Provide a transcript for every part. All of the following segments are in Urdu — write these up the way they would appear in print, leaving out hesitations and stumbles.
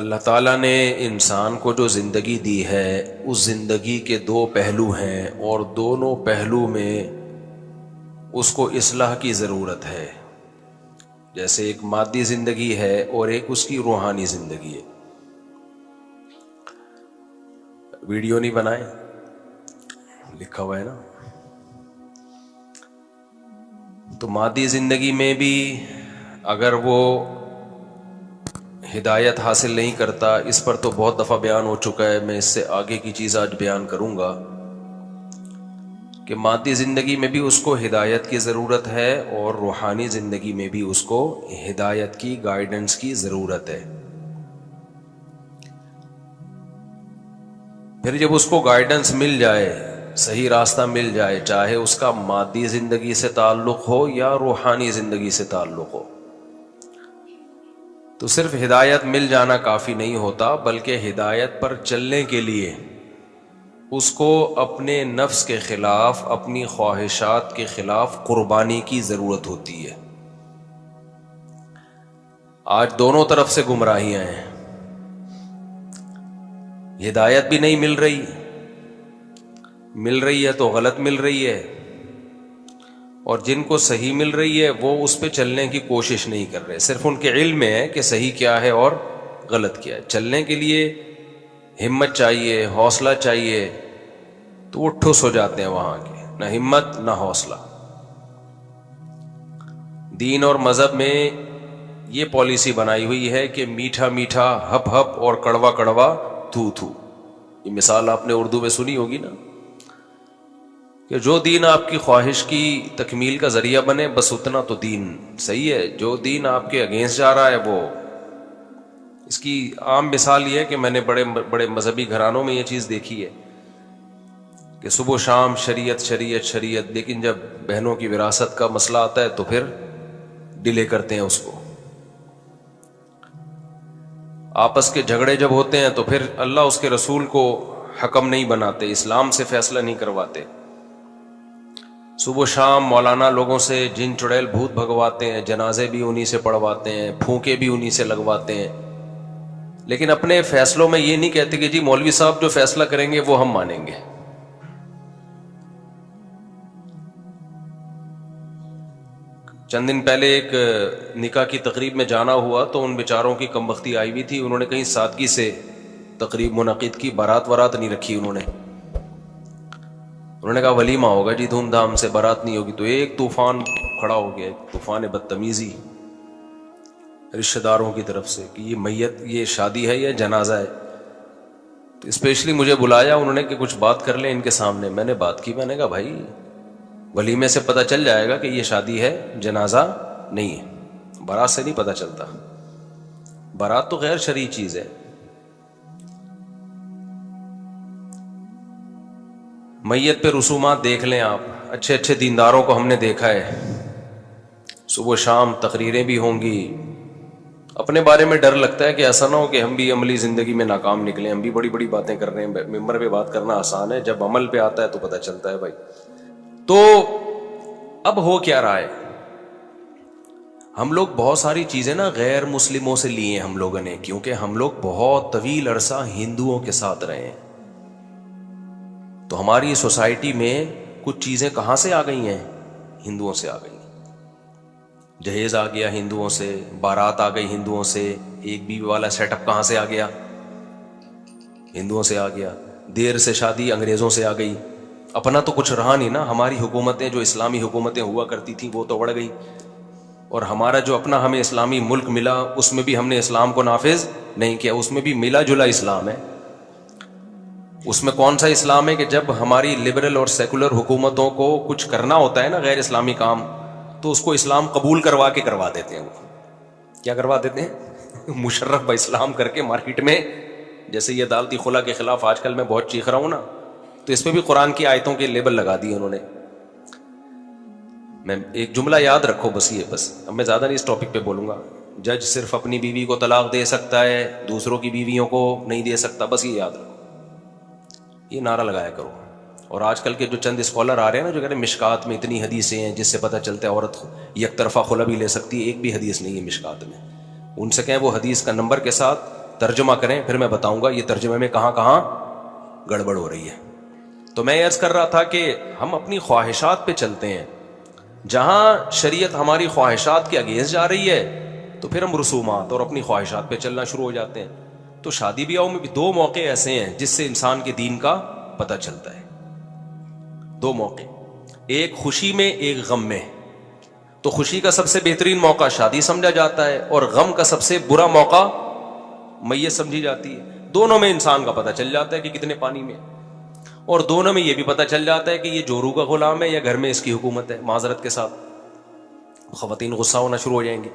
اللہ تعالیٰ نے انسان کو جو زندگی دی ہے اس زندگی کے دو پہلو ہیں، اور دونوں پہلو میں اس کو اصلاح کی ضرورت ہے۔ جیسے ایک مادی زندگی ہے اور ایک اس کی روحانی زندگی ہے۔ ویڈیو نہیں بنائے، لکھا ہوا ہے نا۔ تو مادی زندگی میں بھی اگر وہ ہدایت حاصل نہیں کرتا، اس پر تو بہت دفعہ بیان ہو چکا ہے، میں اس سے آگے کی چیز آج بیان کروں گا کہ مادی زندگی میں بھی اس کو ہدایت کی ضرورت ہے اور روحانی زندگی میں بھی اس کو ہدایت کی، گائیڈنس کی ضرورت ہے۔ پھر جب اس کو گائیڈنس مل جائے، صحیح راستہ مل جائے، چاہے اس کا مادی زندگی سے تعلق ہو یا روحانی زندگی سے تعلق ہو، تو صرف ہدایت مل جانا کافی نہیں ہوتا، بلکہ ہدایت پر چلنے کے لیے اس کو اپنے نفس کے خلاف، اپنی خواہشات کے خلاف قربانی کی ضرورت ہوتی ہے۔ آج دونوں طرف سے گمراہیاں ہیں، ہدایت بھی نہیں مل رہی ہے تو غلط مل رہی ہے، اور جن کو صحیح مل رہی ہے وہ اس پہ چلنے کی کوشش نہیں کر رہے، صرف ان کے علم میں ہے کہ صحیح کیا ہے اور غلط کیا ہے۔ چلنے کے لیے ہمت چاہیے، حوصلہ چاہیے، تو وہ ٹھس ہو جاتے ہیں وہاں کے، نہ ہمت نہ حوصلہ۔ دین اور مذہب میں یہ پالیسی بنائی ہوئی ہے کہ میٹھا میٹھا ہپ ہپ اور کڑوا کڑوا تھو تھو۔ یہ مثال آپ نے اردو میں سنی ہوگی نا، کہ جو دین آپ کی خواہش کی تکمیل کا ذریعہ بنے، بس اتنا تو دین صحیح ہے۔ جو دین آپ کے اگینسٹ جا رہا ہے، وہ اس کی عام مثال یہ ہے کہ میں نے بڑے بڑے مذہبی گھرانوں میں یہ چیز دیکھی ہے کہ صبح و شام شریعت شریعت شریعت، لیکن جب بہنوں کی وراثت کا مسئلہ آتا ہے تو پھر ڈیلے کرتے ہیں اس کو۔ آپس کے جھگڑے جب ہوتے ہیں تو پھر اللہ اس کے رسول کو حکم نہیں بناتے، اسلام سے فیصلہ نہیں کرواتے۔ صبح و شام مولانا لوگوں سے جن چڑیل بھوت بھگواتے ہیں، جنازے بھی انہی سے پڑھواتے ہیں، پھونکے بھی انہی سے لگواتے ہیں، لیکن اپنے فیصلوں میں یہ نہیں کہتے کہ جی مولوی صاحب جو فیصلہ کریں گے وہ ہم مانیں گے۔ چند دن پہلے ایک نکاح کی تقریب میں جانا ہوا تو ان بیچاروں کی کم بختی آئی ہوئی تھی، انہوں نے کہیں سادگی سے تقریب منعقد کی، بارات نہیں رکھی۔ انہوں نے کہا ولیمہ ہوگا جی دھوم دھام سے، بارات نہیں ہوگی۔ تو ایک طوفان کھڑا ہو گیا، ایک طوفان بدتمیزی رشتہ داروں کی طرف سے کہ یہ میت، یہ شادی ہے یا جنازہ ہے۔ تو اسپیشلی مجھے بلایا انہوں نے کہ کچھ بات کر لیں ان کے سامنے۔ میں نے بات کی، میں نے کہا بھائی ولیمے سے پتہ چل جائے گا کہ یہ شادی ہے، جنازہ نہیں ہے، بارات سے نہیں پتہ چلتا۔ بارات تو غیر شرعی چیز ہے۔ میت پہ رسومات دیکھ لیں آپ، اچھے اچھے دینداروں کو ہم نے دیکھا ہے، صبح و شام تقریریں بھی ہوں گی۔ اپنے بارے میں ڈر لگتا ہے کہ ایسا نہ ہو کہ ہم بھی عملی زندگی میں ناکام نکلیں، ہم بھی بڑی بڑی باتیں کر رہے ہیں، ممبر پہ بات کرنا آسان ہے، جب عمل پہ آتا ہے تو پتہ چلتا ہے بھائی۔ تو اب ہو کیا رہا ہے، ہم لوگ بہت ساری چیزیں نا غیر مسلموں سے لی ہیں ہم لوگوں نے، کیونکہ ہم لوگ بہت طویل عرصہ ہندوؤں کے ساتھ رہے ہیں۔ تو ہماری سوسائٹی میں کچھ چیزیں کہاں سے آ گئی ہیں؟ ہندوؤں سے آ گئی۔ جہیز آ گیا ہندوؤں سے، بارات آ گئی ہندوؤں سے، ایک بیوی والا سیٹ اپ کہاں سے آ گیا؟ ہندوؤں سے آ گیا۔ دیر سے شادی انگریزوں سے آ گئی۔ اپنا تو کچھ رہا نہیں نا، ہماری حکومتیں جو اسلامی حکومتیں ہوا کرتی تھیں وہ تو بڑھ گئی، اور ہمارا جو اپنا ہمیں اسلامی ملک ملا اس میں بھی ہم نے اسلام کو نافذ نہیں کیا، اس میں بھی ملا جلا اسلام ہے۔ اس میں کون سا اسلام ہے کہ جب ہماری لبرل اور سیکولر حکومتوں کو کچھ کرنا ہوتا ہے نا غیر اسلامی کام، تو اس کو اسلام قبول کروا کے کروا دیتے ہیں۔ وہ کیا کروا دیتے ہیں؟ مشرف با اسلام کر کے مارکیٹ میں، جیسے یہ عدالتی خلا کے خلاف آج کل میں بہت چیخ رہا ہوں نا، تو اس پہ بھی قرآن کی آیتوں کے لیبل لگا دیے انہوں نے۔ میں ایک جملہ یاد رکھو بس، یہ بس اب میں زیادہ نہیں اس ٹاپک پہ بولوں گا۔ جج صرف اپنی بیوی کو طلاق دے سکتا ہے، دوسروں کی بیویوں کو نہیں دے سکتا، بس یہ یاد رکھو، یہ نعرہ لگایا کرو۔ اور آج کل کے جو چند اسکالر آ رہے ہیں نا جو کہہ رہے ہیں مشکات میں اتنی حدیثیں ہیں جس سے پتہ چلتا ہے عورت یک طرفہ خلا بھی لے سکتی ہے، ایک بھی حدیث نہیں ہے مشکات میں۔ ان سے کہیں وہ حدیث کا نمبر کے ساتھ ترجمہ کریں, پھر میں بتاؤں گا یہ ترجمے میں کہاں کہاں گڑبڑ ہو رہی ہے. تو میں عرض کر رہا تھا کہ ہم اپنی خواہشات پہ چلتے ہیں. جہاں شریعت ہماری خواہشات کے اگینسٹ جا رہی ہے تو پھر ہم رسومات اور اپنی خواہشات پہ چلنا شروع ہو جاتے ہیں. تو شادی بیاہوں میں بھی دو موقع ایسے ہیں جس سے انسان کے دین کا پتہ چلتا ہے. دو موقع, ایک خوشی میں ایک غم میں. تو خوشی کا سب سے بہترین موقع شادی سمجھا جاتا ہے, اور غم کا سب سے برا موقع میت سمجھی جاتی ہے. دونوں میں انسان کا پتہ چل جاتا ہے کہ کتنے پانی میں, اور دونوں میں یہ بھی پتہ چل جاتا ہے کہ یہ جورو کا غلام ہے یا گھر میں اس کی حکومت ہے. معذرت کے ساتھ خواتین غصہ ہونا شروع ہو جائیں گے.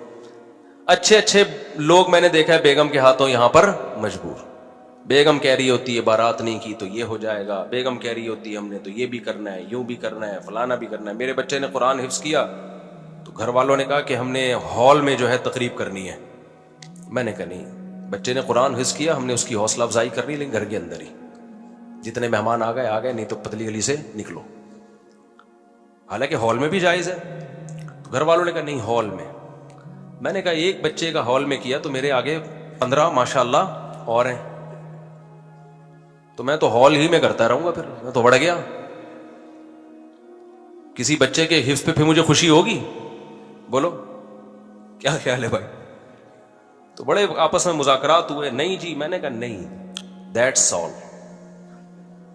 اچھے اچھے لوگ میں نے دیکھا ہے بیگم کے ہاتھوں یہاں پر مجبور. بیگم کہہ رہی ہوتی ہے بارات نہیں کی تو یہ ہو جائے گا, بیگم کہہ رہی ہوتی ہے ہم نے تو یہ بھی کرنا ہے, یوں بھی کرنا ہے, فلانا بھی کرنا ہے. میرے بچے نے قرآن حفظ کیا تو گھر والوں نے کہا کہ ہم نے ہال میں جو ہے تقریب کرنی ہے. میں نے کہا نہیں, بچے نے قرآن حفظ کیا, ہم نے اس کی حوصلہ افزائی کرنی, لیکن گھر کے اندر ہی. جتنے مہمان آ گئے, نہیں تو پتلی گلی سے نکلو. حالانکہ ہال میں بھی جائز ہے. تو گھر والوں نے کہا نہیں ہال میں. میں نے کہا ایک بچے کا ہال میں کیا تو میرے آگے 15 ماشاءاللہ اور ہیں, تو میں تو ہال ہی میں کرتا رہوں گا. پھر میں تو بڑھ گیا. کسی بچے کے حفظ پہ پھر مجھے خوشی ہوگی؟ بولو کیا خیال ہے بھائی؟ تو بڑے آپس میں مذاکرات ہوئے. نہیں جی, میں نے کہا نہیں, دیٹس آل,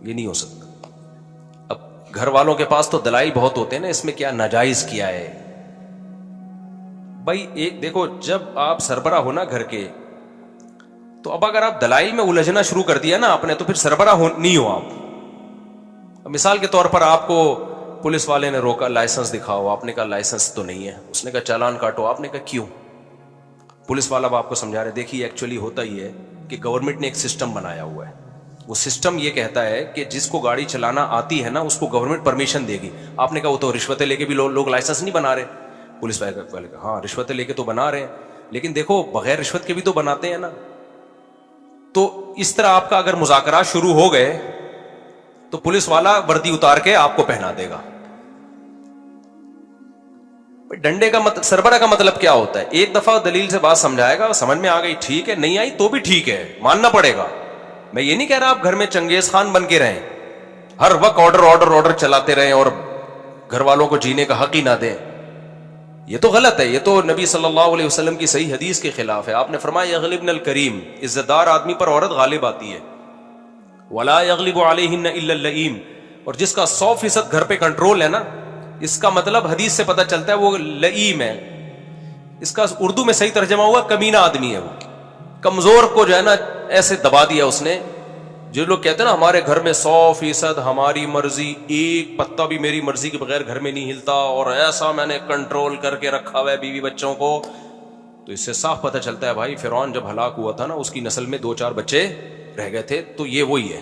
یہ نہیں ہو سکتا. اب گھر والوں کے پاس تو دلائل بہت ہوتے ہیں نا, اس میں کیا ناجائز کیا ہے بھائی. ایک دیکھو, جب آپ سربراہ ہو نا گھر کے, تو اب اگر آپ دلائل میں الجھنا شروع کر دیا نا آپ نے, تو پھر سربراہ نہیں ہو آپ. مثال کے طور پر آپ کو پولیس والے نے روکا, لائسنس دکھاؤ. آپ نے کہا لائسنس تو نہیں ہے. اس نے کہا چالان کاٹو. آپ نے کہا کیوں؟ پولیس والا آپ کو سمجھا رہے, دیکھیے ایکچولی ہوتا ہی ہے کہ گورنمنٹ نے ایک سسٹم بنایا ہوا ہے. وہ سسٹم یہ کہتا ہے کہ جس کو گاڑی چلانا آتی ہے نا اس کو گورنمنٹ پرمیشن دے گی. آپ نے کہا وہ تو رشوتیں لے کے بھی لوگ لائسنس نہیں بنا رہے. پولیس والے کہا ہاں رشوتیں لے کے تو بنا رہے ہیں, لیکن دیکھو بغیر رشوت کے بھی تو بناتے ہیں نا. تو اس طرح آپ کا اگر مذاکرات شروع ہو گئے تو پولیس والا وردی اتار کے آپ کو پہنا دے گا. ڈنڈے کا سربراہ کا مطلب کیا ہوتا ہے؟ ایک دفعہ دلیل سے بات سمجھائے گا, سمجھ میں آ گئی ٹھیک ہے, نہیں آئی تو بھی ٹھیک ہے, ماننا پڑے گا. میں یہ نہیں کہہ رہا آپ گھر میں چنگیز خان بن کے رہیں, ہر وقت آرڈر چلاتے رہیں اور گھر والوں کو جینے کا حق ہی نہ دیں. یہ تو غلط ہے. یہ تو نبی صلی اللہ علیہ وسلم کی صحیح حدیث کے خلاف ہے. آپ نے فرمایا یغلبن الکریم, عزت دار آدمی پر عورت غالب آتی ہے. ولا یغلب علیہن الا اللئیم, اور جس کا 100% گھر پہ کنٹرول ہے نا, اس کا مطلب حدیث سے پتہ چلتا ہے وہ لئیم ہے. اس کا اردو میں صحیح ترجمہ ہوا کمینہ آدمی ہے. وہ کمزور کو جو ہے نا ایسے دبا دیا اس نے. جو لوگ کہتے ہیں نا ہمارے گھر میں 100% ہماری مرضی, ایک پتا بھی میری مرضی کے بغیر گھر میں نہیں ہلتا, اور ایسا میں نے کنٹرول کر کے رکھا ہوا ہے بیوی بچوں کو, تو اس سے صاف پتہ چلتا ہے بھائی فرعون جب ہلاک ہوا تھا نا اس کی نسل میں 2-4 بچے رہ گئے تھے. تو یہ وہی ہے,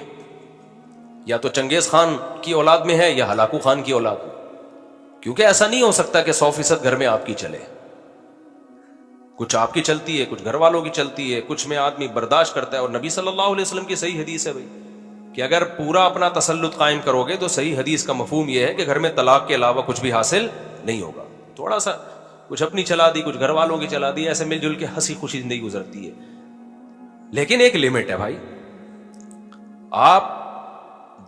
یا تو چنگیز خان کی اولاد میں ہے یا ہلاکو خان کی اولاد. کیونکہ ایسا نہیں ہو سکتا کہ 100% گھر میں آپ کی چلے. کچھ آپ کی چلتی ہے, کچھ گھر والوں کی چلتی ہے, کچھ میں آدمی برداشت کرتا ہے. اور نبی صلی اللہ علیہ وسلم کی صحیح حدیث ہے بھائی کہ اگر پورا اپنا تسلط قائم کرو گے تو صحیح حدیث کا مفہوم یہ ہے کہ گھر میں طلاق کے علاوہ کچھ بھی حاصل نہیں ہوگا. تھوڑا سا کچھ اپنی چلا دی, کچھ گھر والوں کی چلا دی, ایسے مل جل کے ہنسی خوشی زندگی گزرتی ہے. لیکن ایک لمٹ ہے بھائی. آپ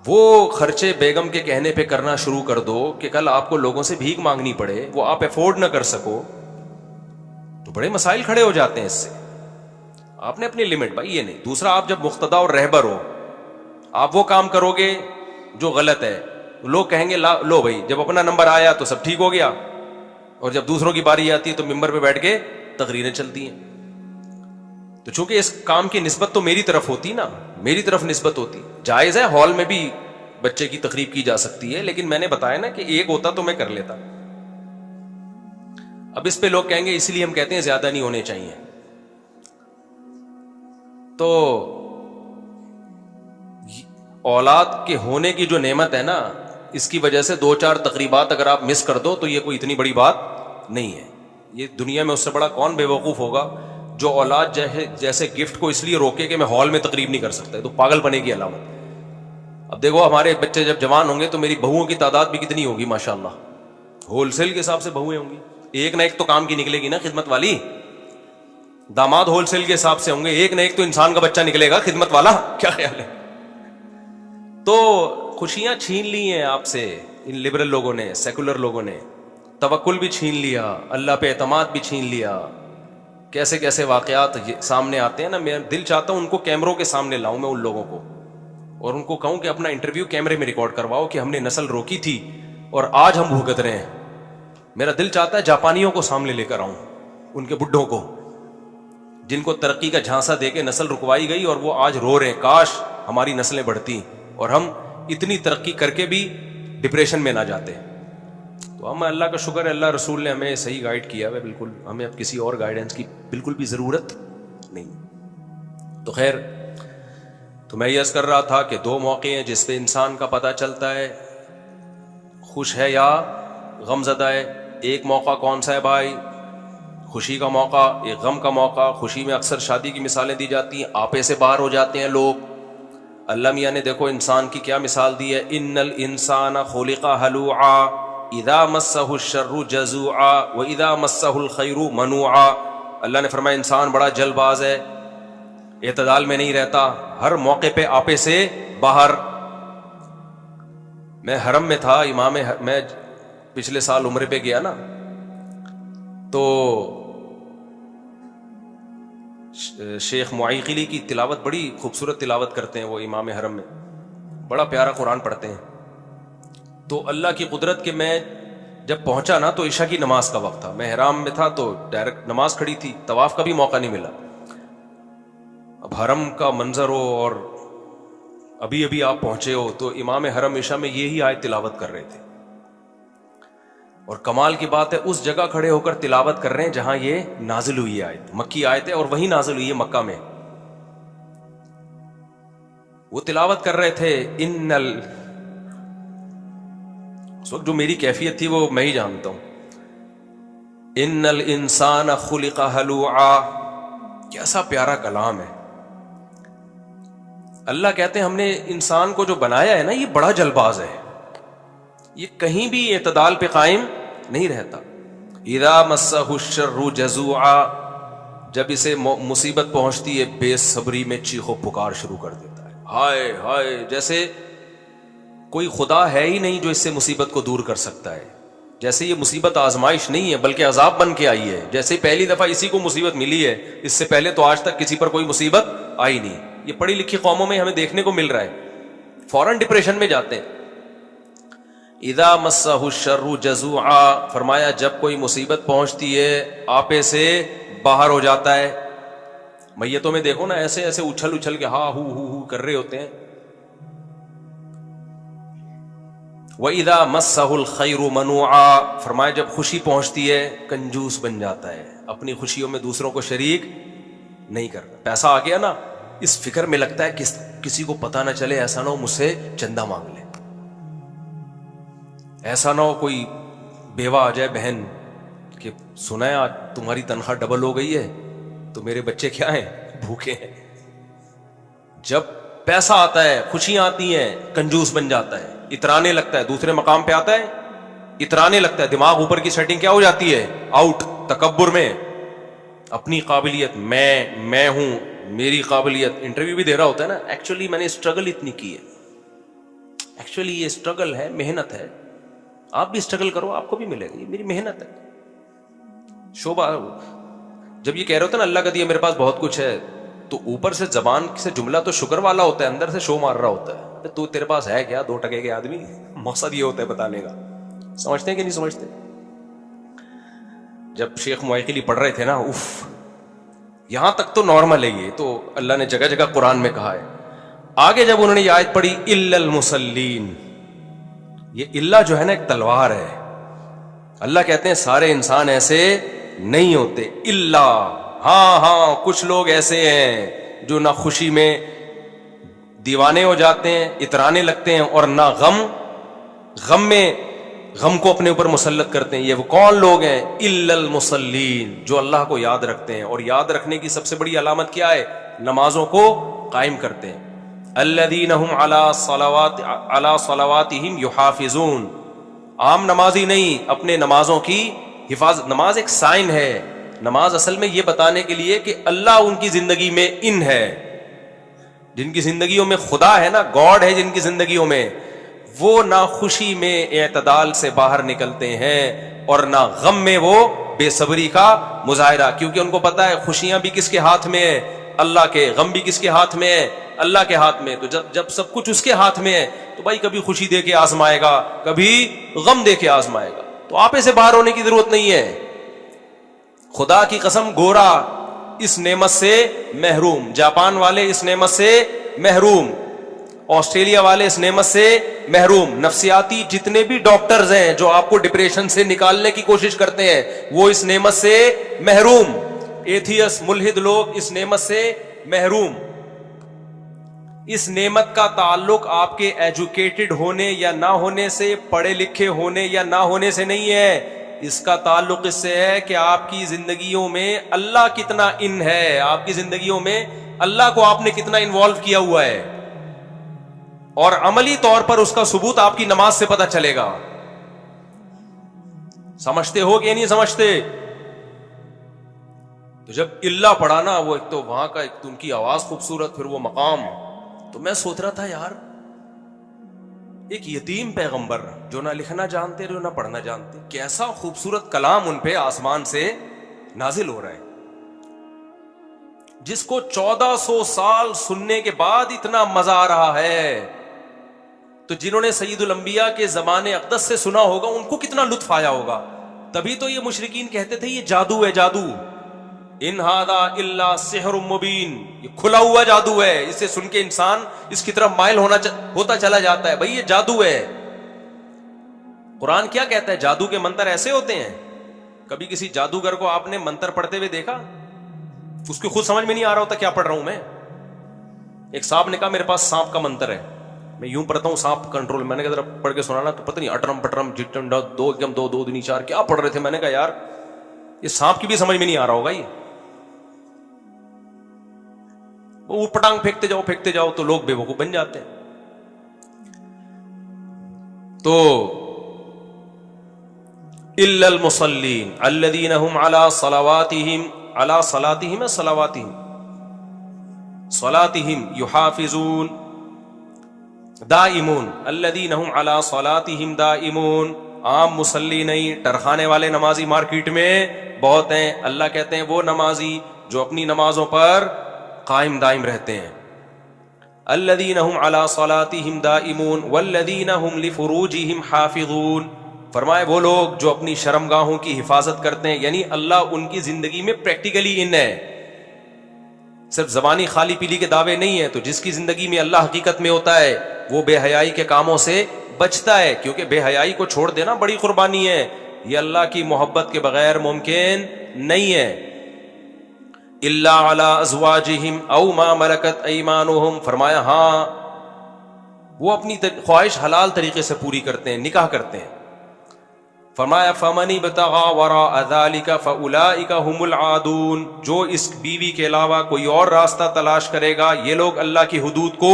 وہ خرچے بیگم کے کہنے پہ کرنا شروع کر دو کہ کل آپ کو لوگوں سے بھیک مانگنی پڑے, وہ آپ افورڈ نہ کر سکو, تو بڑے مسائل کھڑے ہو جاتے ہیں اس سے. آپ نے اپنی لمٹ بھائی یہ نہیں. دوسرا, آپ جب مقتدا اور رہبر ہو, آپ وہ کام کرو گے جو غلط ہے, لوگ کہیں گے لو بھائی جب اپنا نمبر آیا تو سب ٹھیک ہو گیا, اور جب دوسروں کی باری آتی ہے تو ممبر پہ بیٹھ کے تقریریں چلتی ہیں. تو چونکہ اس کام کی نسبت تو میری طرف ہوتی نا, میری طرف نسبت ہوتی. جائز ہے ہال میں بھی بچے کی تقریب کی جا سکتی ہے, لیکن میں نے بتایا نا کہ ایک ہوتا تو میں کر لیتا. اب اس پہ لوگ کہیں گے اس لیے ہم کہتے ہیں زیادہ نہیں ہونے چاہیے. تو اولاد کے ہونے کی جو نعمت ہے نا, اس کی وجہ سے 2-4 تقریبات اگر آپ مس کر دو تو یہ کوئی اتنی بڑی بات نہیں ہے. یہ دنیا میں اس سے بڑا کون بے وقوف ہوگا جو اولاد جیسے گفٹ کو اس لیے روکے کہ میں ہال میں تقریب نہیں کر سکتا. تو پاگل پنے کی علامت. اب دیکھو ہمارے بچے جب جوان ہوں گے تو میری بہوؤں کی تعداد بھی کتنی ہوگی ماشاءاللہ, ہول سیل کے حساب سے بہویں ہوں گی. ایک نہ ایک تو کام کی نکلے گی نا خدمت والی. داماد ہول سیل کے حساب سے ہوں گے, ایک نہ ایک تو انسان کا بچہ نکلے گا خدمت والا. کیا خیال ہے؟ تو خوشیاں چھین لی ہیں آپ سے ان لبرل لوگوں نے, سیکولر لوگوں نے. توکل بھی چھین لیا, اللہ پہ اعتماد بھی چھین لیا. کیسے کیسے واقعات سامنے آتے ہیں نا. میں دل چاہتا ہوں ان کو کیمروں کے سامنے لاؤں میں ان لوگوں کو, اور ان کو کہوں کہ اپنا انٹرویو کیمرے میں ریکارڈ کرواؤ کہ ہم نے نسل روکی تھی اور آج ہم بھگت رہے ہیں. میرا دل چاہتا ہے جاپانیوں کو سامنے لے کر آؤں, ان کے بڈھوں کو جن کو ترقی کا جھانسا دے کے نسل رکوائی گئی اور وہ آج رو رہے ہیں کاش ہماری نسلیں بڑھتی اور ہم اتنی ترقی کر کے بھی ڈپریشن میں نہ جاتے. تو ہم اللہ کا شکر ہے, اللہ رسول نے ہمیں صحیح گائیڈ کیا ہے بالکل, ہمیں اب کسی اور گائیڈنس کی بالکل بھی ضرورت نہیں. تو خیر, تو میں یہ عرض کر رہا تھا کہ دو موقع ہیں جس پہ انسان کا پتہ چلتا ہے خوش ہے یا غم زدہ ہے. ایک موقع کون سا ہے بھائی؟ خوشی کا موقع. ایک غم کا موقع. خوشی میں اکثر شادی کی مثالیں دی جاتی ہیں, آپے سے باہر ہو جاتے ہیں لوگ. اللہ میاں نے دیکھو انسان کی کیا مثال دی ہے, ان الانسان خلق ہلوعا اذا مسہ الشر جزوعا واذا مسہ الخیر منوعا. اللہ نے فرمایا انسان بڑا جلد باز ہے, اعتدال میں نہیں رہتا, ہر موقع پہ آپے سے باہر. میں حرم میں تھا, میں پچھلے سال عمرے پہ گیا نا, تو شیخ معیقلی کی تلاوت بڑی خوبصورت تلاوت کرتے ہیں وہ امام حرم میں, بڑا پیارا قرآن پڑھتے ہیں. تو اللہ کی قدرت کہ میں جب پہنچا نا تو عشاء کی نماز کا وقت تھا, میں حرام میں تھا تو ڈائریکٹ نماز کھڑی تھی, طواف کا بھی موقع نہیں ملا. اب حرم کا منظر ہو اور ابھی ابھی آپ پہنچے ہو, تو امام حرم عشاء میں یہی آیت تلاوت کر رہے تھے, اور کمال کی بات ہے اس جگہ کھڑے ہو کر تلاوت کر رہے ہیں جہاں یہ نازل ہوئی ہے آیت, مکی آیت ہے اور وہی نازل ہوئی ہے مکہ میں. وہ تلاوت کر رہے تھے اس وقت جو میری کیفیت تھی وہ میں ہی جانتا ہوں. ان الانسان خلق ہلوعا, کیسا پیارا کلام ہے. اللہ کہتے ہیں ہم نے انسان کو جو بنایا ہے نا یہ بڑا جلباز ہے, یہ کہیں بھی اعتدال پہ قائم نہیں رہتا. اذا مسہ الشر جزوعا, جب اسے مصیبت پہنچتی ہے بے صبری میں چیخ و پکار شروع کر دیتا ہے, ہائے ہائے, جیسے کوئی خدا ہے ہی نہیں جو اس سے مصیبت کو دور کر سکتا ہے. جیسے یہ مصیبت آزمائش نہیں ہے بلکہ عذاب بن کے آئی ہے. جیسے پہلی دفعہ اسی کو مصیبت ملی ہے, اس سے پہلے تو آج تک کسی پر کوئی مصیبت آئی نہیں. یہ پڑھی لکھی قوموں میں ہمیں دیکھنے کو مل رہا ہے, فوراً ڈپریشن میں جاتے ہیں. اذا مسہ الشر جزوعا, فرمایا جب کوئی مصیبت پہنچتی ہے آپے سے باہر ہو جاتا ہے. میتوں میں دیکھو نا ایسے ایسے اچھل اچھل کے ہاں ہو کر رہے ہوتے ہیں. وَإِذَا مَسَّهُ الْخَيْرُ مَنُوعًا, فرمایا جب خوشی پہنچتی ہے کنجوس بن جاتا ہے, اپنی خوشیوں میں دوسروں کو شریک نہیں کرتا. پیسہ آ گیا نا, اس فکر میں لگتا ہے کسی کو پتہ نہ چلے, ایسا نہ ہو مجھ سے چندہ مانگ لے, ایسا نہ ہو کوئی بیوہ آ جائے بہن کہ سنا ہے آج تمہاری تنخواہ ڈبل ہو گئی ہے تو میرے بچے کیا ہیں, بھوکے ہیں. جب پیسہ آتا ہے خوشیاں آتی ہیں کنجوس بن جاتا ہے, اترانے لگتا ہے. دوسرے مقام پہ آتا ہے اترانے لگتا ہے, دماغ اوپر کی سیٹنگ کیا ہو جاتی ہے, آؤٹ, تکبر میں, اپنی قابلیت, میں ہوں, میری قابلیت. انٹرویو بھی دے رہا ہوتا ہے نا, ایکچولی میں نے اسٹرگل اتنی کی ہے, ایکچولی یہ اسٹرگل ہے, محنت ہے, آپ بھی اسٹرگل کرو آپ کو بھی ملے گا, یہ میری محنت ہے. شعبہ جب یہ کہہ رہے ہوتے ہیں نا اللہ کا دیا میرے پاس بہت کچھ ہے, تو اوپر سے زبان سے جملہ تو شکر والا ہوتا ہے, اندر سے شو مار رہا ہوتا ہے تو تیرے پاس ہے کیا, 2 ٹکے کے آدمی. مقصد یہ ہوتا ہے بتانے کا. سمجھتے ہیں کہ نہیں سمجھتے؟ جب شیخ معیقلی پڑھ رہے تھے نا, اف, یہاں تک تو نارمل ہے, یہ تو اللہ نے جگہ جگہ قرآن میں کہا ہے. آگے جب انہوں نے یہ آیت پڑھی الا المصلین, یہ اللہ جو ہے نا ایک تلوار ہے. اللہ کہتے ہیں سارے انسان ایسے نہیں ہوتے, اللہ, ہاں کچھ لوگ ایسے ہیں جو نہ خوشی میں دیوانے ہو جاتے ہیں, اترانے لگتے ہیں, اور نہ غم میں غم کو اپنے اوپر مسلط کرتے ہیں. یہ وہ کون لوگ ہیں؟ الا المصلین, جو اللہ کو یاد رکھتے ہیں. اور یاد رکھنے کی سب سے بڑی علامت کیا ہے؟ نمازوں کو قائم کرتے ہیں. الذین هم علی صلواتہم یحافظون, عام نمازی نہیں, اپنے نمازوں کی حفاظت. نماز ایک سائن ہے نماز اصل میں یہ بتانے کے لیے کہ اللہ ان کی زندگی میں ان ہے. جن کی زندگیوں میں خدا ہے نا, گاڈ ہے جن کی زندگیوں میں, وہ نہ خوشی میں اعتدال سے باہر نکلتے ہیں اور نہ غم میں وہ بے صبری کا مظاہرہ, کیونکہ ان کو پتا ہے خوشیاں بھی کس کے ہاتھ میں ہے, اللہ کے, غم بھی کس کے ہاتھ میں ہے, اللہ کے ہاتھ میں. تو جب سب کچھ اس کے ہاتھ میں ہے تو بھائی کبھی خوشی دے کے آزمائے گا, کبھی غم دے کے آزمائے گا. تو آپے سے باہر ہونے کی ضرورت نہیں ہے. خدا کی قسم, گورا اس نعمت سے محروم, جاپان والے اس نعمت سے محروم, آسٹریلیا والے اس نعمت سے محروم. نفسیاتی جتنے بھی ڈاکٹرز ہیں جو آپ کو ڈپریشن سے نکالنے کی کوشش کرتے ہیں وہ اس نعمت سے محروم. ایتھیس, ملحد لوگ اس نعمت سے محروم. اس نعمت کا تعلق آپ کے ایجوکیٹڈ ہونے یا نہ ہونے سے, پڑھے لکھے ہونے یا نہ ہونے سے نہیں ہے. اس کا تعلق اس سے ہے کہ آپ کی زندگیوں میں اللہ کتنا ان ہے, آپ کی زندگیوں میں اللہ کو آپ نے کتنا انوالو کیا ہوا ہے. اور عملی طور پر اس کا ثبوت آپ کی نماز سے پتہ چلے گا. سمجھتے ہو کہ نہیں سمجھتے؟ تو جب اللہ پڑھا نا, وہ ایک تو وہاں کا ایک تو ان کی آواز خوبصورت, پھر وہ مقام, تو میں سوچ رہا تھا یار ایک یتیم پیغمبر جو نہ لکھنا جانتے جو نہ پڑھنا جانتے, کیسا خوبصورت کلام ان پہ آسمان سے نازل ہو رہا ہے, جس کو 1400 سال سننے کے بعد اتنا مزہ آ رہا ہے. تو جنہوں نے سید الانبیاء کے زمانے اقدس سے سنا ہوگا ان کو کتنا لطف آیا ہوگا. تبھی تو یہ مشرکین کہتے تھے یہ جادو ہے, جادو, ان ھذا الا سحر مبین, یہ کھلا ہوا جادو ہے. اسے سن کے انسان اس کی طرف مائل ہوتا چلا جاتا ہے. بھائی یہ جادو ہے. قرآن کیا کہتا ہے؟ جادو کے منتر ایسے ہوتے ہیں. کبھی کسی جادوگر کو آپ نے منتر پڑھتے ہوئے دیکھا؟ اس کو خود سمجھ میں نہیں آ رہا ہوتا کیا پڑھ رہا ہوں میں. ایک صاحب نے کہا میرے پاس سانپ کا منتر ہے, میں یوں پڑھتا ہوں سانپ کنٹرول. میں نے کہا ذرا پڑھ کے سنانا. تو پتہ نہیں اٹرم پٹرم جٹم دو ایکم دو دو دنی چار کیا پڑھ رہے تھے. میں نے کہا یار یہ سانپ کی بھی سمجھ میں نہیں آ رہا ہوگا. یہ وہ پٹانگ پھینکتے جاؤ تو لوگ بے وقوف بن جاتے ہیں. تو الا المصلین الذین هم علی صلاتهم یحافظون دائمون, الذین هم علی صلاتهم دائمون. عام مصلی نہیں, ٹرخانے والے نمازی مارکیٹ میں بہت ہیں. اللہ کہتے ہیں وہ نمازی جو اپنی نمازوں پر قائم دائم رہتے ہیں. الذین هم علی صلاتهم دائمون والذین هم لفروجهم حافظون. فرمائے وہ لوگ جو اپنی شرمگاہوں کی حفاظت کرتے ہیں, یعنی اللہ ان کی زندگی میں پریکٹیکلی ان ہے, صرف زبانی خالی پیلی کے دعوے نہیں ہیں. تو جس کی زندگی میں اللہ حقیقت میں ہوتا ہے وہ بے حیائی کے کاموں سے بچتا ہے, کیونکہ بے حیائی کو چھوڑ دینا بڑی قربانی ہے. یہ اللہ کی محبت کے بغیر ممکن نہیں ہے. الا علی ازواجہم او ما ملکت ایمانہم, فرمایا ہاں وہ اپنی خواہش حلال طریقے سے پوری کرتے ہیں, نکاح کرتے ہیں. فرمایا فمن ابتغى وراء ذلك فاولئک هم العادون, جو اس بیوی کے علاوہ کوئی اور راستہ تلاش کرے گا یہ لوگ اللہ کی حدود کو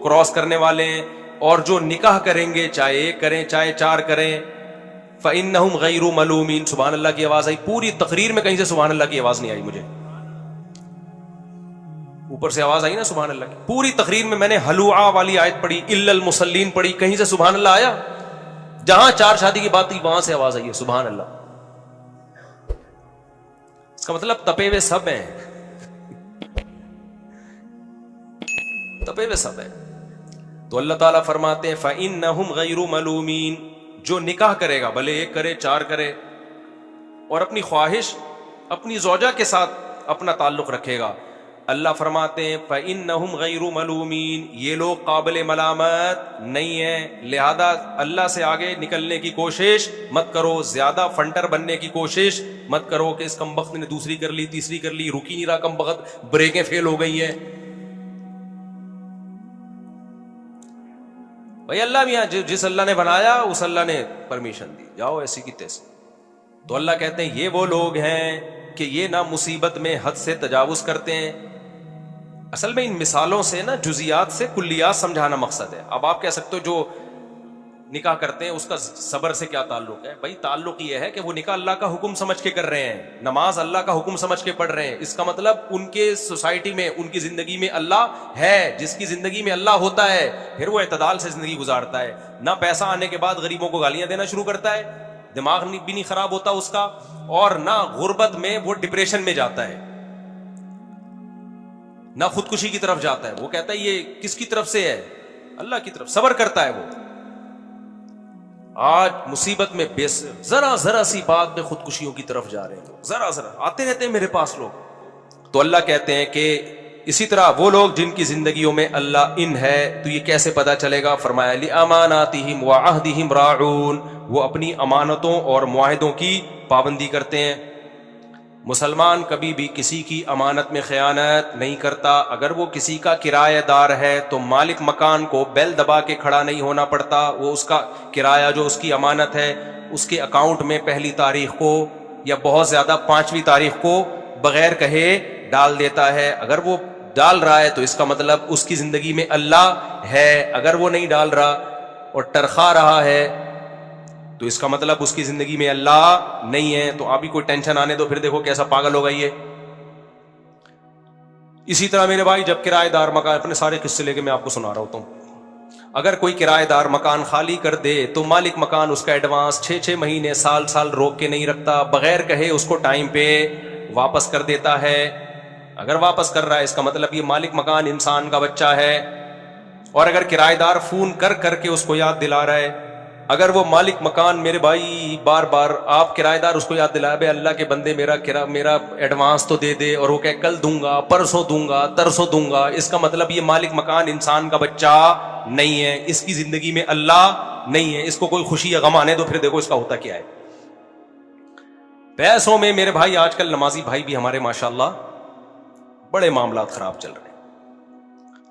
کراس کرنے والے ہیں. اور جو نکاح کریں گے چاہے ایک کریں چاہے چار کریں, فانہم غیر ملومین. سبحان اللہ کی آواز آئی پوری تقریر میں, کہیں سے سبحان اللہ کی آواز نہیں آئی مجھے. اوپر سے آواز آئی نا سبحان اللہ کی. پوری تقریر میں میں نے ہلوعا والی آیت پڑھی, الا المصلین پڑھی, کہیں سے سبحان اللہ آیا؟ جہاں چار شادی کی بات تھی وہاں سے آواز آئی ہے سبحان اللہ. اس کا مطلب تپے ہوئے سب ہیں, تپے ہوئے سب ہیں. تو اللہ تعالیٰ فرماتے ہیں فَإِنَّهُمْ غَيْرُ مَلُومِينَ, جو نکاح کرے گا بھلے ایک کرے چار کرے اور اپنی خواہش اپنی زوجہ کے ساتھ اپنا تعلق رکھے گا, اللہ فرماتے ہیں فَإِنَّهُمْ غَيْرُ مَلُومِينَ, یہ لوگ قابل ملامت نہیں ہیں. لہذا اللہ سے آگے نکلنے کی کوشش مت کرو, زیادہ فنٹر بننے کی کوشش مت کرو کہ اس کمبخت نے دوسری کر لی تیسری کر لی, رکی نہیں رہا کمبخت, بریکیں فیل ہو گئی ہیں. بھائی اللہ بھی یہاں جس اللہ نے بنایا اس اللہ نے پرمیشن دی, جاؤ ایسی کی تیسی. تو اللہ کہتے ہیں یہ وہ لوگ ہیں کہ یہ نہ مصیبت میں حد سے تجاوز کرتے ہیں. اصل میں ان مثالوں سے نا جزیات سے کلیات سمجھانا مقصد ہے. اب آپ کہہ سکتے ہو جو نکاح کرتے ہیں اس کا صبر سے کیا تعلق ہے؟ بھائی تعلق یہ ہے کہ وہ نکاح اللہ کا حکم سمجھ کے کر رہے ہیں, نماز اللہ کا حکم سمجھ کے پڑھ رہے ہیں, اس کا مطلب ان کے سوسائٹی میں, ان کی زندگی میں اللہ ہے. جس کی زندگی میں اللہ ہوتا ہے پھر وہ اعتدال سے زندگی گزارتا ہے, نہ پیسہ آنے کے بعد غریبوں کو گالیاں دینا شروع کرتا ہے, دماغ بھی نہیں خراب ہوتا اس کا, اور نہ غربت میں وہ ڈپریشن میں جاتا ہے, نہ خودکشی کی طرف جاتا ہے. وہ کہتا ہے یہ کس کی طرف سے ہے؟ اللہ کی طرف. صبر کرتا ہے وہ. آج مصیبت میں ذرا ذرا سی بات میں خودکشیوں کی طرف جا رہے ہیں, ذرا ذرا آتے رہتے ہیں میرے پاس لوگ. تو اللہ کہتے ہیں کہ اسی طرح وہ لوگ جن کی زندگیوں میں اللہ ان ہے تو یہ کیسے پتا چلے گا؟ فرمایا لِأَمَانَاتِهِمْ وَعَهْدِهِمْ رَاعُونَ, وہ اپنی امانتوں اور معاہدوں کی پابندی کرتے ہیں. مسلمان کبھی بھی کسی کی امانت میں خیانت نہیں کرتا. اگر وہ کسی کا کرایہ دار ہے تو مالک مکان کو بیل دبا کے کھڑا نہیں ہونا پڑتا. وہ اس کا کرایہ جو اس کی امانت ہے اس کے اکاؤنٹ میں پہلی تاریخ کو یا بہت زیادہ 5ویں تاریخ کو بغیر کہے ڈال دیتا ہے. اگر وہ ڈال رہا ہے تو اس کا مطلب اس کی زندگی میں اللہ ہے. اگر وہ نہیں ڈال رہا اور ٹرخا رہا ہے تو اس کا مطلب اس کی زندگی میں اللہ نہیں ہے. تو ابھی کوئی ٹینشن آنے دو, پھر دیکھو کیسا پاگل ہوگا یہ. اسی طرح میرے بھائی جب کرایہ دار مکان, اپنے سارے قصے لے کے میں آپ کو سنا رہا ہوتا ہوں, اگر کوئی کرایہ دار مکان خالی کر دے تو مالک مکان اس کا ایڈوانس 6 مہینے سال روک کے نہیں رکھتا, بغیر کہے اس کو ٹائم پہ واپس کر دیتا ہے. اگر واپس کر رہا ہے اس کا مطلب یہ مالک مکان انسان کا بچہ ہے. اور اگر کرایہ دار فون کر کے اس کو یاد دلا رہا ہے, اگر وہ مالک مکان میرے بھائی بار بار آپ کرایہ دار اس کو یاد دلا بے اللہ کے بندے میرا ایڈوانس تو دے دے, اور وہ کہ کل دوں گا, پرسوں دوں گا, ترسوں دوں گا, اس کا مطلب یہ مالک مکان انسان کا بچہ نہیں ہے, اس کی زندگی میں اللہ نہیں ہے. اس کو کوئی خوشی یا غم آنے دو, پھر دیکھو اس کا ہوتا کیا ہے. پیسوں میں میرے بھائی آج کل نمازی بھائی بھی ہمارے ماشاءاللہ بڑے معاملات خراب چل رہے ہیں.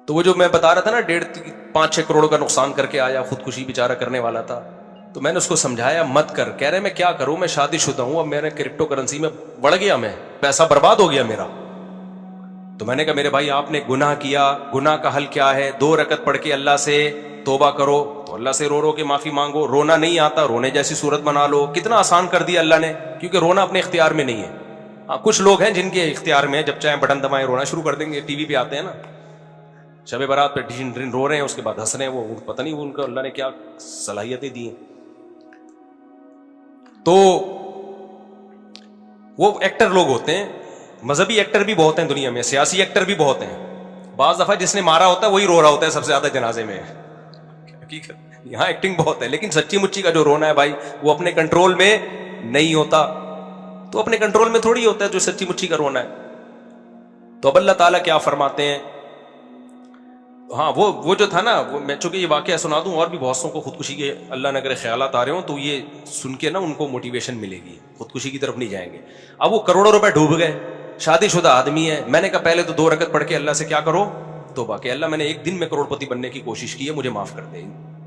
تو وہ جو میں بتا رہا تھا نا 5-6 کروڑ کا نقصان کر کے آیا, خودکشی بیچارہ کرنے والا تھا, تو میں نے اس کو سمجھایا مت کر. کہہ رہے میں کیا کروں, میں شادی شدہ ہوں, اب میرے کرپٹو کرنسی میں بڑھ گیا, میں پیسہ برباد ہو گیا میرا. تو میں نے کہا میرے بھائی آپ نے گناہ کیا, گناہ کا حل کیا ہے؟ 2 رکعت پڑھ کے اللہ سے توبہ کرو, تو اللہ سے رو کے معافی مانگو. رونا نہیں آتا, رونے جیسی صورت بنا لو. کتنا آسان کر دیا اللہ نے, کیونکہ رونا اپنے اختیار میں نہیں ہے. ہاں کچھ لوگ ہیں جن کے اختیار میں, جب چاہے بٹن دبائیں رونا شروع کر دیں گے. ٹی وی پہ آتے ہیں نا, شب برات پہ ڈرین رو رہے ہیں, اس کے بعد ہنس رہے ہیں. وہ پتہ نہیں ان کو اللہ نے کیا صلاحیتیں دی ہیں. تو وہ ایکٹر لوگ ہوتے ہیں, مذہبی ایکٹر بھی بہت ہیں دنیا میں, سیاسی ایکٹر بھی بہت ہیں. بعض دفعہ جس نے مارا ہوتا ہے وہی رو رہا ہوتا ہے سب سے زیادہ جنازے میں. یہاں ایکٹنگ بہت ہے, لیکن سچی مچی کا جو رونا ہے بھائی وہ اپنے کنٹرول میں نہیں ہوتا. تو اپنے کنٹرول میں تھوڑی ہوتا ہے جو سچی مچی کا رونا ہے. تو اب اللہ تعالیٰ کیا فرماتے ہیں؟ ہاں وہ جو تھا نا, وہ میں چونکہ یہ واقعہ سنا دوں, اور بھی بہت سو کو خودکشی کے اللہ نہ کرے خیالات آ رہے ہوں, تو یہ سن کے نا ان کو موٹیویشن ملے گی, خودکشی کی طرف نہیں جائیں گے. اب وہ کروڑوں روپے ڈوب گئے, شادی شدہ آدمی ہے. میں نے کہا پہلے تو 2 رکعت پڑھ کے اللہ سے کیا کرو, توبہ, کہ اللہ میں نے ایک دن میں کروڑ پتی بننے کی کوشش کی ہے, مجھے معاف کر دے.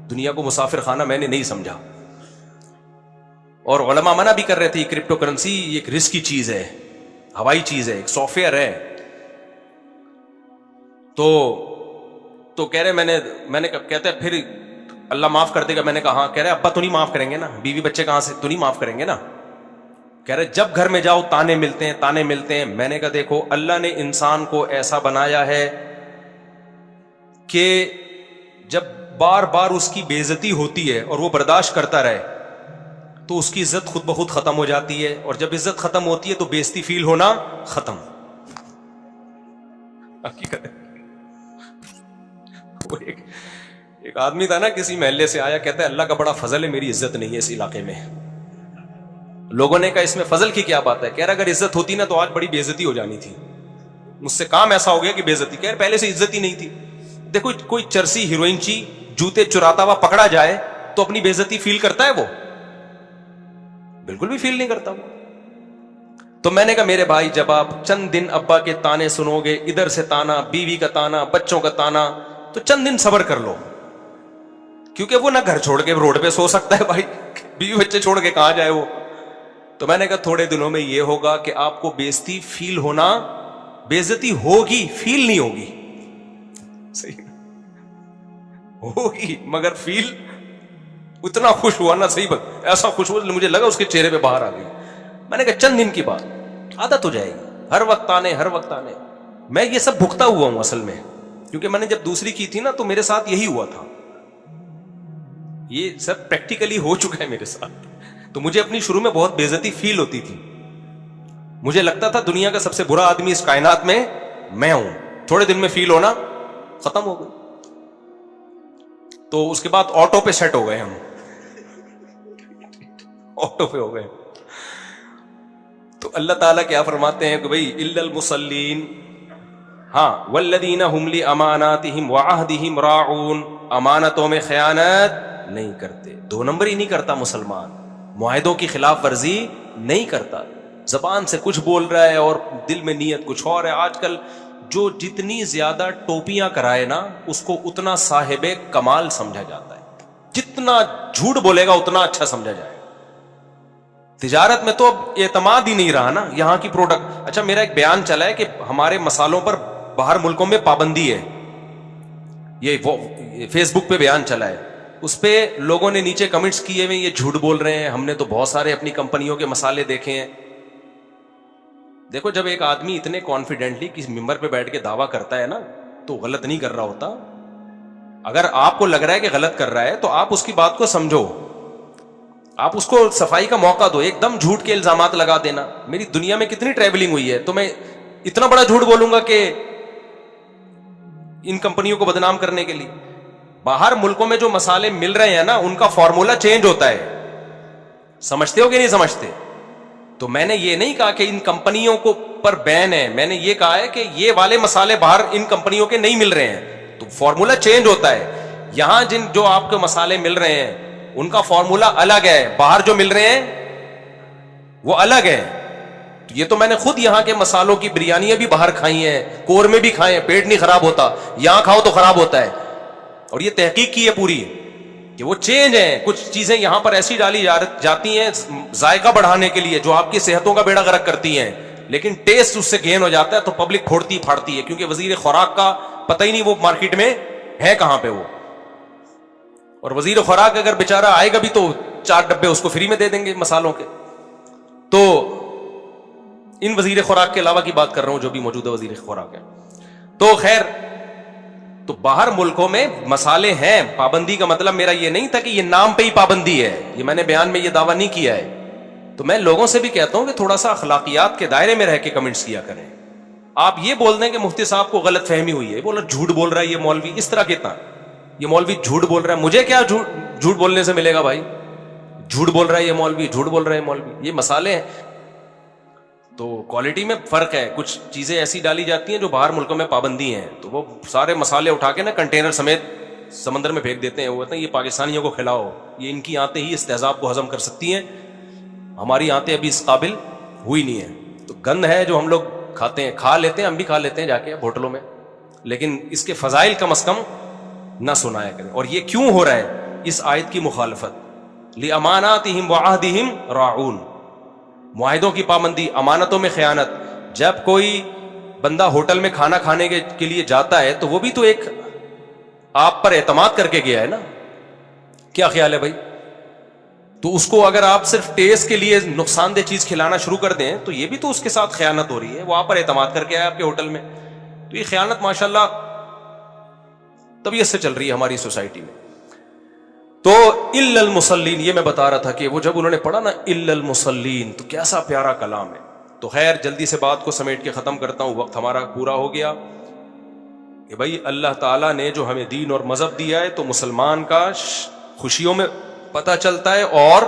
دنیا کو مسافر خانہ میں نے نہیں سمجھا. اور علماء منع بھی کر رہے تھے, کرپٹو کرنسی ایک رسکی چیز ہے, ہوائی چیز ہے, ایک سافٹ ویئر ہے. تو کہہ رہے میں نے کہتے ہیں پھر اللہ معاف کر دے گا. میں نے کہا ہاں. کہہ رہے ابا تو نہیں معاف کریں گے نا, بیوی بچے کہاں سے, تو نہیں معاف کریں گے نا. کہہ رہے جب گھر میں جاؤ تانے ملتے ہیں. میں نے کہا دیکھو اللہ نے انسان کو ایسا بنایا ہے کہ جب بار بار اس کی بے عزتی ہوتی ہے اور وہ برداشت کرتا رہے تو اس کی عزت خود بخود ختم ہو جاتی ہے, اور جب عزت ختم ہوتی ہے تو بے عزتی فیل ہونا ختم. حقیقت ہے. ایک آدمی تھا نا, کسی محلے سے آیا, کہتا ہے اللہ کا بڑا فضل ہے, میری عزت نہیں ہے اس علاقے میں. لوگوں نے کہا اس میں فضل کی کیا بات ہے؟ کہہ رہا اگر عزت ہوتی نا تو آج بڑی بے عزتی ہو جانی تھی. مجھ سے کام ایسا ہو گیا کہ بے عزتی. کہہ رہے پہلے سے عزت ہی نہیں تھی. دیکھو کوئی چرسی ہیروئن چی جوتے چراتا ہوا پکڑا جائے تو اپنی بے عزتی فیل کرتا ہے؟ وہ بالکل بھی فیل نہیں کرتا وہ. تو میں نے کہا میرے بھائی جب آپ چند دن ابا کے تانے سنو گے, ادھر سے تانا, بیوی کا تانا, بچوں کا تانا, تو چند دن صبر کر لو, کیونکہ وہ نہ گھر چھوڑ کے روڈ پہ سو سکتا ہے بھائی, بیوی بچے چھوڑ کے کہاں جائے وہ. تو میں نے کہا تھوڑے دنوں میں یہ ہوگا کہ آپ کو بے عزتی فیل ہونا, بے عزتی ہوگی, فیل نہیں ہوگی. صحیح ہوگی مگر فیل اتنا خوش ہوا نا, صحیح بات, ایسا خوش ہوا مجھے لگا اس کے چہرے پہ باہر آ گئی. میں نے کہا چند دن کی بات, عادت ہو جائے گی, ہر وقت آنے ہر وقت آنے. میں یہ سب بھگتا ہوا ہوں اصل میں, کیونکہ میں نے جب دوسری کی تھی نا تو میرے ساتھ یہی ہوا تھا, یہ سب پریکٹیکلی ہو چکا ہے میرے ساتھ. تو مجھے اپنی شروع میں بہت بے عزتی فیل ہوتی تھی, مجھے لگتا تھا دنیا کا سب سے برا آدمی اس کائنات میں میں ہوں. تھوڑے دن میں فیل ہونا ختم ہو گئی. تو اس کے بعد آٹو پہ سیٹ ہو گئے ہم, آٹو پہ ہو گئے. تو اللہ تعالیٰ کیا فرماتے ہیں کہ بھئی الا المصلین, ہاں, والذین هم لاماناتہم وعہدہم راعون, امانتوں میں خیانت نہیں کرتے. 2 نمبر ہی نہیں کرتا مسلمان, معاہدوں کی خلاف ورزی نہیں کرتا. زبان سے کچھ بول رہا ہے اور دل میں نیت کچھ اور ہے. آج کل جو جتنی زیادہ ٹوپیاں کرائے نا اس کو اتنا صاحب کمال سمجھا جاتا ہے, جتنا جھوٹ بولے گا اتنا اچھا سمجھا جائے گا. تجارت میں تو اب اعتماد ہی نہیں رہا نا یہاں کی پروڈکٹ. اچھا, میرا ایک بیان چلا ہے کہ ہمارے مسالوں پر باہر ملکوں میں پابندی ہے, یہ فیس بک پہ بیان چلا ہے. اس پہ لوگوں نے نیچے کمنٹس کیے ہوئے یہ جھوٹ بول رہے ہیں, ہم نے تو بہت سارے اپنی کمپنیوں کے مسالے دیکھے ہیں. دیکھو, جب ایک آدمی اتنے کانفیڈنٹلی کسی ممبر پہ بیٹھ کے دعویٰ کرتا ہے نا تو غلط نہیں کر رہا ہوتا. اگر آپ کو لگ رہا ہے کہ غلط کر رہا ہے تو آپ اس کی بات کو سمجھو, آپ اس کو صفائی کا موقع دو. ایک دم جھوٹ کے الزامات لگا دینا, میری دنیا میں کتنی ٹریولنگ ہوئی ہے تو میں اتنا بڑا جھوٹ بولوں گا کہ ان کمپنیوں کو بدنام کرنے کے لیے. باہر ملکوں میں جو مسالے مل رہے ہیں نا ان کا فارمولا چینج ہوتا ہے, سمجھتے ہو کہ نہیں سمجھتے؟ تو میں نے یہ نہیں کہا کہ ان کمپنیوں کو پر بین ہے, میں نے یہ کہا ہے کہ یہ والے مسالے باہر ان کمپنیوں کے نہیں مل رہے ہیں, تو فارمولا چینج ہوتا ہے. یہاں جو آپ کے مسالے مل رہے ہیں ان کا فارمولا الگ ہے, باہر جو مل رہے ہیں وہ الگ ہے. یہ تو میں نے خود یہاں کے مسالوں کی بریانیاں بھی باہر کھائی ہیں, قورمے بھی کھائے ہیں, پیٹ نہیں خراب ہوتا, یہاں کھاؤ تو خراب ہوتا ہے. اور یہ تحقیق کی ہے پوری کہ وہ چینج ہیں. کچھ چیزیں یہاں پر ایسی ڈالی جاتی ہیں ذائقہ بڑھانے کے لیے جو آپ کی صحتوں کا بیڑا غرق کرتی ہیں, لیکن ٹیسٹ اس سے گین ہو جاتا ہے تو پبلک پھوڑتی پھاڑتی ہے, کیونکہ وزیر خوراک کا پتہ ہی نہیں وہ مارکیٹ میں ہے کہاں پہ وہ. اور وزیر خوراک اگر بیچارہ آئے گا بھی تو 4 ڈبے اس کو فری میں دے دیں گے مسالوں کے. تو ان وزیر خوراک کے علاوہ کی بات کر رہا ہوں جو بھی موجودہ وزیر خوراک ہے. تو خیر, تو باہر ملکوں میں مسالے ہیں, پابندی کا مطلب میرا یہ نہیں تھا کہ یہ نام پہ ہی پابندی ہے, یہ میں نے بیان میں یہ دعویٰ نہیں کیا ہے. تو میں لوگوں سے بھی کہتا ہوں کہ تھوڑا سا اخلاقیات کے دائرے میں رہ کے کمنٹس کیا کریں. آپ یہ بول دیں کہ مفتی صاحب کو غلط فہمی ہوئی ہے, بولا جھوٹ بول رہا ہے یہ مولوی, اس طرح کہتا یہ مولوی جھوٹ بول رہا ہے, مجھے کیا جھوٹ بولنے سے ملے گا بھائی, جھوٹ بول رہا ہے یہ مولوی, جھوٹ بول رہا ہے مولوی. یہ مسالے ہیں تو کوالٹی میں فرق ہے, کچھ چیزیں ایسی ڈالی جاتی ہیں جو باہر ملکوں میں پابندی ہیں, تو وہ سارے مسالے اٹھا کے نا کنٹینر سمیت سمندر میں پھینک دیتے ہیں. وہ کہتے ہیں یہ پاکستانیوں کو کھلاؤ, یہ ان کی آنتیں ہی اس تہذاب کو ہضم کر سکتی ہیں, ہماری آنتیں ابھی اس قابل ہوئی نہیں ہیں. تو گند ہے جو ہم لوگ کھاتے ہیں, کھا لیتے ہیں, ہم بھی کھا لیتے ہیں جا کے ہوٹلوں میں, لیکن اس کے فضائل کم از کم نہ سنایا کریں. اور یہ کیوں ہو رہا ہے اس آیت کی مخالفت؟ لِأَمَانَاتِهِمْ وَعَهْدِهِمْ رَاعُونَ, معاہدوں کی پابندی, امانتوں میں خیانت. جب کوئی بندہ ہوٹل میں کھانا کھانے کے لیے جاتا ہے تو وہ بھی تو ایک آپ پر اعتماد کر کے گیا ہے نا, کیا خیال ہے بھائی؟ تو اس کو اگر آپ صرف ٹیسٹ کے لیے نقصان دہ چیز کھلانا شروع کر دیں تو یہ بھی تو اس کے ساتھ خیانت ہو رہی ہے. وہ آپ پر اعتماد کر کے آیا آپ کے ہوٹل میں, تو یہ خیانت ماشاءاللہ طبیعت سے چل رہی ہے ہماری سوسائٹی میں. تو الا المصلین, یہ میں بتا رہا تھا کہ وہ جب انہوں نے پڑھا نا الا المصلین تو کیسا پیارا کلام ہے. تو خیر جلدی سے بات کو سمیٹ کے ختم کرتا ہوں, وقت ہمارا پورا ہو گیا. کہ بھائی اللہ تعالیٰ نے جو ہمیں دین اور مذہب دیا ہے تو مسلمان کا خوشیوں میں پتہ چلتا ہے اور